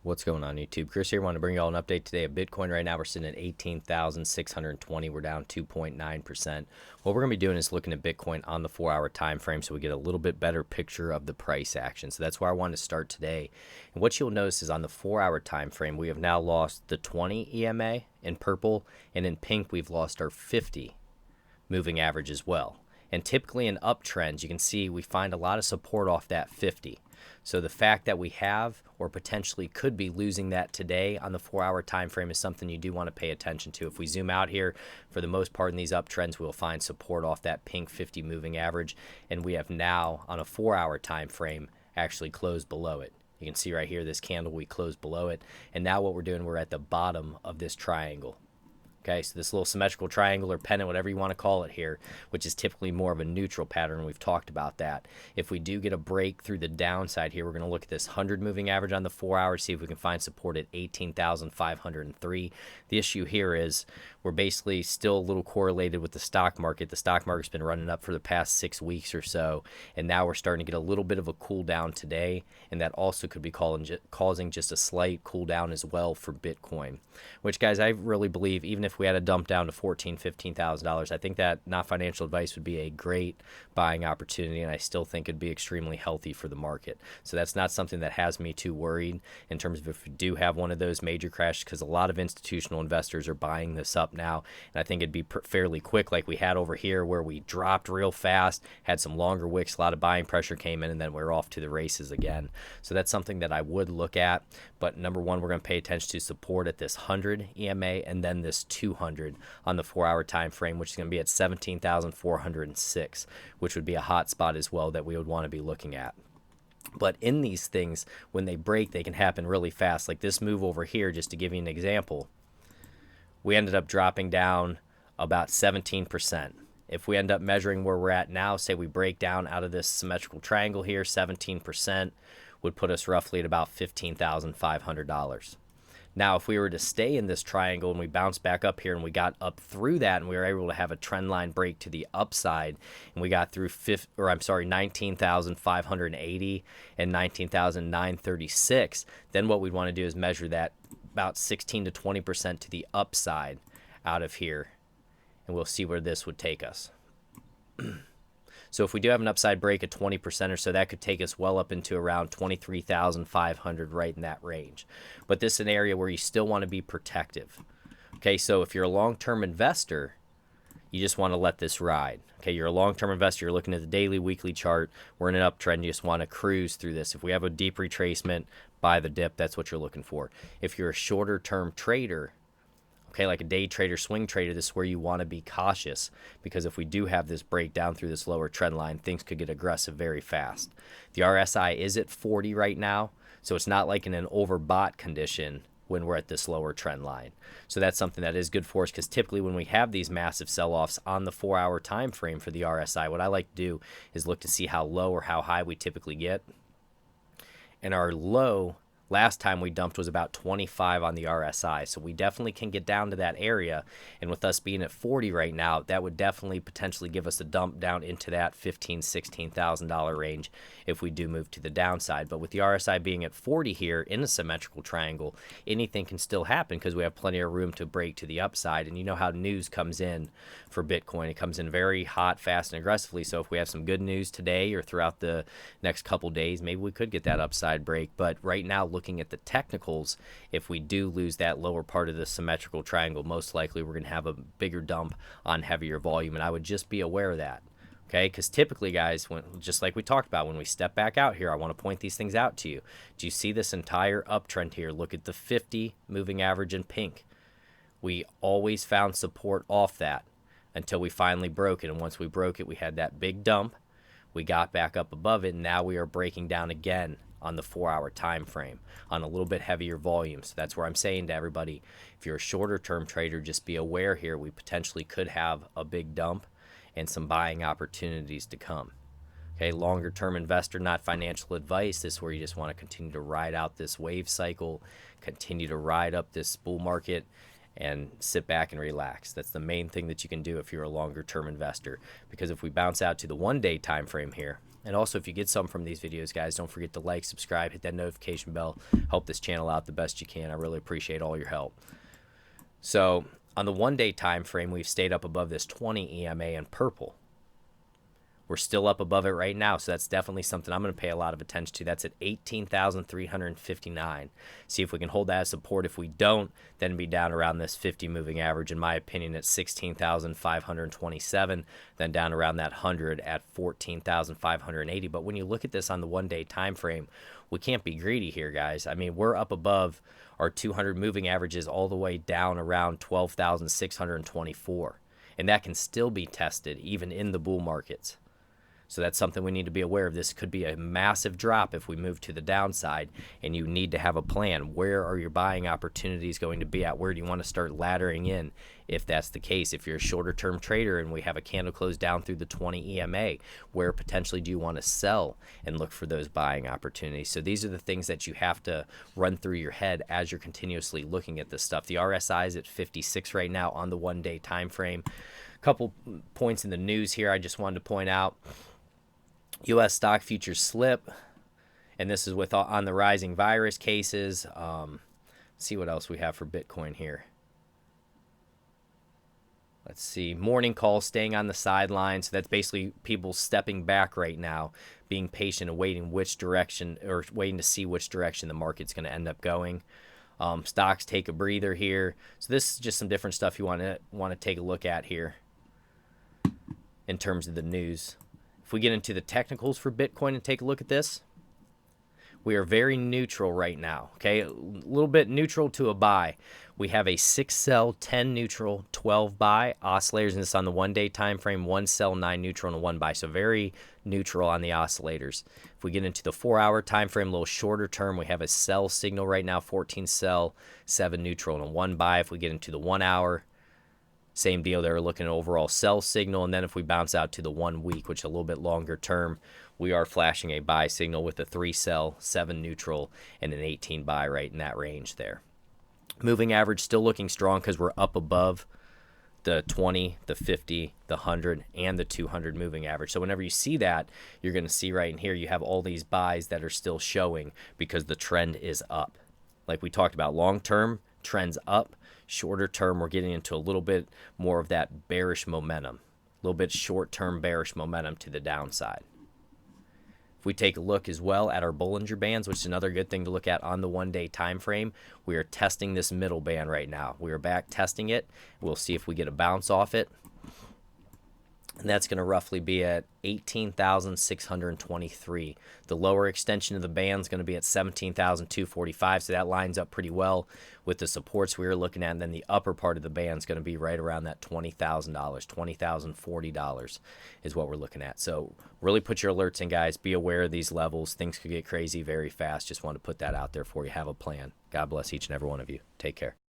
What's going on, YouTube? Chris here. I want to bring you all an update today of Bitcoin. Right now, we're sitting at 18,620. We're down 2.9%. What we're going to be doing is looking at Bitcoin on the 4-hour time frame so we get a little bit better picture of the price action. So that's where I want to start today. And what you'll notice is on the 4-hour time frame, we have now lost the 20 EMA in purple, and in pink, we've lost our 50 moving average as well. And typically in uptrends, you can see we find a lot of support off that 50. So the fact that we have or potentially could be losing that today on the 4-hour time frame is something you do want to pay attention to. If we zoom out here, for the most part in these uptrends, we'll find support off that pink 50 moving average, and we have now on a 4-hour time frame actually closed below it. You can see right here, this candle, we closed below it, and now what we're doing, we're at the bottom of this triangle. Okay, so this little symmetrical triangle or pennant, whatever you want to call it here, which is typically more of a neutral pattern. We've talked about that. If we do get a break through the downside here, we're going to look at this 100 moving average on the 4 hours, see if we can find support at 18,503. The issue here is we're basically still a little correlated with the stock market. The stock market's been running up for the past 6 weeks or so, and now we're starting to get a little bit of a cool down today, and that also could be causing just a slight cool down as well for Bitcoin, which, guys, I really believe even if we had a dump down to $14,000-$15,000, I think that not financial advice would be a great buying opportunity, and I still think it'd be extremely healthy for the market. So that's not something that has me too worried in terms of if we do have one of those major crashes, because a lot of institutional investors are buying this up now, and I think it'd be fairly quick, like we had over here where we dropped real fast, had some longer wicks, a lot of buying pressure came in, and then we're off to the races again. So that's something that I would look at. But number one, we're going to pay attention to support at this 100 EMA and then this 200 on the 4-hour time frame, which is going to be at 17,406, which would be a hot spot as well that we would want to be looking at. But in these things, when they break, they can happen really fast. Like this move over here, just to give you an example, we ended up dropping down about 17%. If we end up measuring where we're at now, say we break down out of this symmetrical triangle here, 17% would put us roughly at about $15,500. Now, if we were to stay in this triangle and we bounce back up here and we got up through that and we were able to have a trend line break to the upside and we got through 19,580 and 19,936, then what we'd want to do is measure that about 16 to 20% to the upside out of here, and we'll see where this would take us. So if we do have an upside break of 20% or so, that could take us well up into around 23,500, right in that range. But this is an area where you still want to be protective. Okay, so if you're a long-term investor, you just want to let this ride. Okay, you're a long-term investor, you're looking at the daily, weekly chart, we're in an uptrend, you just want to cruise through this. If we have a deep retracement, buy the dip, that's what you're looking for. If you're a shorter-term trader, okay, like a day trader, swing trader, this is where you want to be cautious, because if we do have this breakdown through this lower trend line, things could get aggressive very fast. The RSI is at 40 right now, so it's not like in an overbought condition when we're at this lower trend line. So that's something that is good for us, because typically when we have these massive sell-offs on the 4-hour time frame for the RSI, what I like to do is look to see how low or how high we typically get. And our low last time we dumped was about 25 on the RSI, so we definitely can get down to that area, and with us being at 40 right now, that would definitely potentially give us a dump down into that $15,000, $16,000 range if we do move to the downside. But with the RSI being at 40 here in a symmetrical triangle, anything can still happen because we have plenty of room to break to the upside, and you know how news comes in for Bitcoin. It comes in very hot, fast, and aggressively, so if we have some good news today or throughout the next couple days, maybe we could get that upside break. But right now, looking at the technicals, if we do lose that lower part of the symmetrical triangle, most likely we're going to have a bigger dump on heavier volume, and I would just be aware of that. Okay, because typically, guys, just like we talked about, when we step back out here, I want to point these things out to you. Do you see this entire uptrend here? Look at the 50 moving average in pink. We always found support off that until we finally broke it, and once we broke it, we had that big dump. We got back up above it, and now we are breaking down again on the 4-hour time frame on a little bit heavier volume. So that's where I'm saying to everybody, if you're a shorter term trader, just be aware here. We potentially could have a big dump and some buying opportunities to come. Okay, longer term investor, not financial advice. This is where you just want to continue to ride out this wave cycle, continue to ride up this bull market, and sit back and relax. That's the main thing that you can do if you're a longer term investor, because if we bounce out to the 1-day time frame here, And also, if you get something from these videos, guys, don't forget to like, subscribe, hit that notification bell. Help this channel out the best you can. I really appreciate all your help. So on the 1-day time frame, we've stayed up above this 20 EMA in purple. We're still up above it right now, so that's definitely something I'm going to pay a lot of attention to. That's at 18,359. See if we can hold that as support. If we don't, then be down around this 50 moving average, in my opinion, at 16,527, then down around that 100 at 14,580. But when you look at this on the 1-day time frame, we can't be greedy here, guys. I mean, we're up above our 200 moving averages all the way down around 12,624. And that can still be tested even in the bull markets. So that's something we need to be aware of. This could be a massive drop if we move to the downside, and you need to have a plan. Where are your buying opportunities going to be at? Where do you want to start laddering in if that's the case? If you're a shorter term trader and we have a candle close down through the 20 EMA, where potentially do you want to sell and look for those buying opportunities? So these are the things that you have to run through your head as you're continuously looking at this stuff. The RSI is at 56 right now on the 1-day time frame. A couple points in the news here I just wanted to point out. U.S. stock futures slip, and this is with on the rising virus cases. Let's see what else we have for Bitcoin here. Let's see, morning call, staying on the sidelines. So that's basically people stepping back right now, being patient and waiting which direction, or waiting to see which direction the market's going to end up going. Stocks take a breather here. So this is just some different stuff you want to take a look at here in terms of the news. If we get into the technicals for Bitcoin and take a look at this, we are very neutral right now, okay? A little bit neutral to a buy. We have a 6 sell, 10 neutral, 12 buy oscillators, and this on the 1-day time frame, 1 sell, 9 neutral, and a 1 buy. So very neutral on the oscillators. If we get into the 4-hour time frame, a little shorter term, we have a sell signal right now, 14 sell, 7 neutral, and a 1 buy. If we get into the 1 hour, same deal there, looking at overall sell signal. And then if we bounce out to the 1 week, which is a little bit longer term, we are flashing a buy signal with a 3 sell, 7 neutral, and an 18 buy right in that range there. Moving average still looking strong because we're up above the 20, the 50, the 100, and the 200 moving average. So whenever you see that, you're going to see right in here, you have all these buys that are still showing because the trend is up. Like we talked about, long term, trends up. Shorter term, we're getting into a little bit more of that bearish momentum, a little bit short-term bearish momentum to the downside. If we take a look as well at our Bollinger Bands, which is another good thing to look at on the 1-day time frame, we are testing this middle band right now. We are back testing it. We'll see if we get a bounce off it. And that's going to roughly be at 18,623. The lower extension of the band is going to be at 17,245, so that lines up pretty well with the supports we were looking at. And then the upper part of the band is going to be right around that $20,000, $20,040 is what we're looking at. So really put your alerts in, guys. Be aware of these levels. Things could get crazy very fast. Just want to put that out there for you. Have a plan. God bless each and every one of you. Take care.